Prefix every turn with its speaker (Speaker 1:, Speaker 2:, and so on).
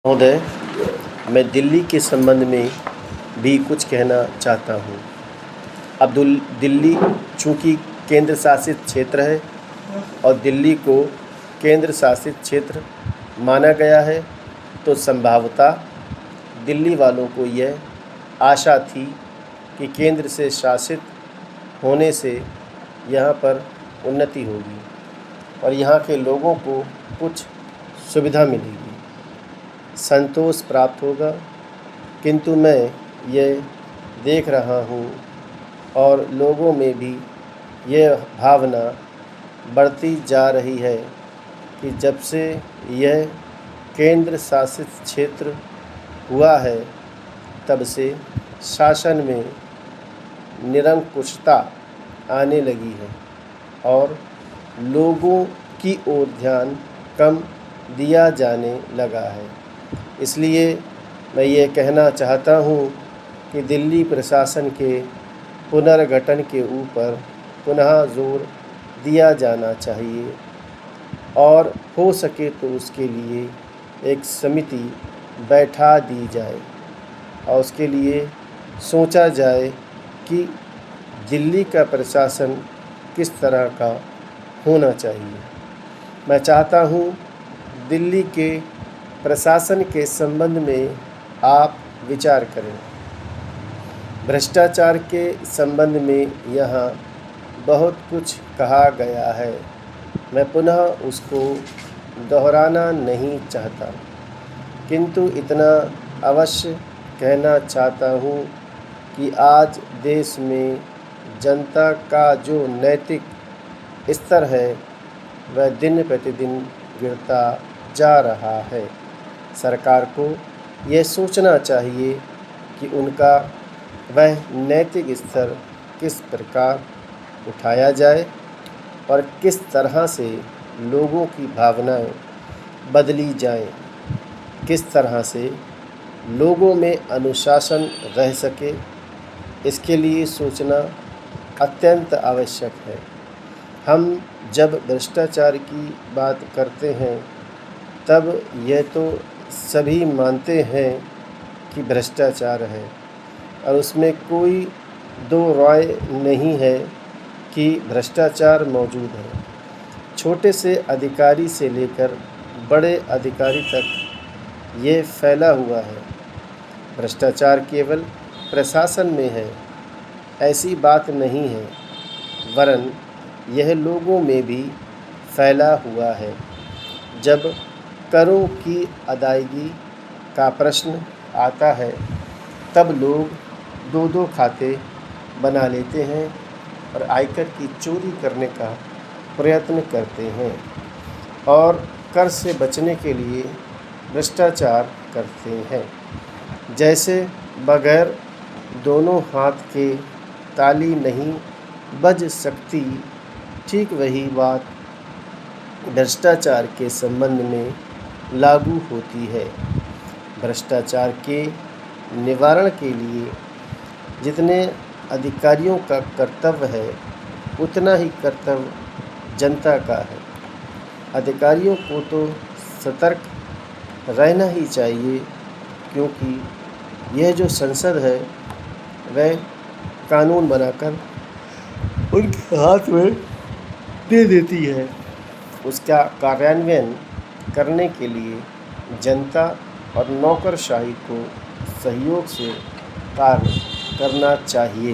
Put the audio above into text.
Speaker 1: महोदय, मैं दिल्ली के संबंध में भी कुछ कहना चाहता हूँ। अब दिल्ली चूँकि केंद्र शासित क्षेत्र है और दिल्ली को केंद्र शासित क्षेत्र माना गया है, तो संभवतः दिल्ली वालों को यह आशा थी कि केंद्र से शासित होने से यहाँ पर उन्नति होगी और यहाँ के लोगों को कुछ सुविधा मिलेगी, संतोष प्राप्त होगा। किंतु मैं ये देख रहा हूँ और लोगों में भी यह भावना बढ़ती जा रही है कि जब से यह केंद्र शासित क्षेत्र हुआ है, तब से शासन में निरंकुशता आने लगी है और लोगों की ओर ध्यान कम दिया जाने लगा है। इसलिए मैं ये कहना चाहता हूँ कि दिल्ली प्रशासन के पुनर्गठन के ऊपर पुनः जोर दिया जाना चाहिए और हो सके तो उसके लिए एक समिति बैठा दी जाए और उसके लिए सोचा जाए कि दिल्ली का प्रशासन किस तरह का होना चाहिए। मैं चाहता हूँ दिल्ली के प्रशासन के संबंध में आप विचार करें। भ्रष्टाचार के संबंध में यहाँ बहुत कुछ कहा गया है, मैं पुनः उसको दोहराना नहीं चाहता, किंतु इतना अवश्य कहना चाहता हूँ कि आज देश में जनता का जो नैतिक स्तर है वह दिन प्रतिदिन गिरता जा रहा है। सरकार को यह सोचना चाहिए कि उनका वह नैतिक स्तर किस प्रकार उठाया जाए और किस तरह से लोगों की भावनाएं बदली जाएं, किस तरह से लोगों में अनुशासन रह सके, इसके लिए सोचना अत्यंत आवश्यक है। हम जब भ्रष्टाचार की बात करते हैं तब यह तो सभी मानते हैं कि भ्रष्टाचार है और उसमें कोई दो राय नहीं है कि भ्रष्टाचार मौजूद है। छोटे से अधिकारी से लेकर बड़े अधिकारी तक ये फैला हुआ है। भ्रष्टाचार केवल प्रशासन में है ऐसी बात नहीं है, वरन यह लोगों में भी फैला हुआ है। जब करों की अदायगी का प्रश्न आता है तब लोग दो दो खाते बना लेते हैं और आयकर की चोरी करने का प्रयत्न करते हैं और कर से बचने के लिए भ्रष्टाचार करते हैं। जैसे बगैर दोनों हाथ के ताली नहीं बज सकती, ठीक वही बात भ्रष्टाचार के संबंध में लागू होती है। भ्रष्टाचार के निवारण के लिए जितने अधिकारियों का कर्तव्य है उतना ही कर्तव्य जनता का है। अधिकारियों को तो सतर्क रहना ही चाहिए, क्योंकि यह जो संसद है वह कानून बनाकर उनके हाथ में दे देती है। उसका कार्यान्वयन करने के लिए जनता और नौकरशाही को सहयोग से कार्य करना चाहिए।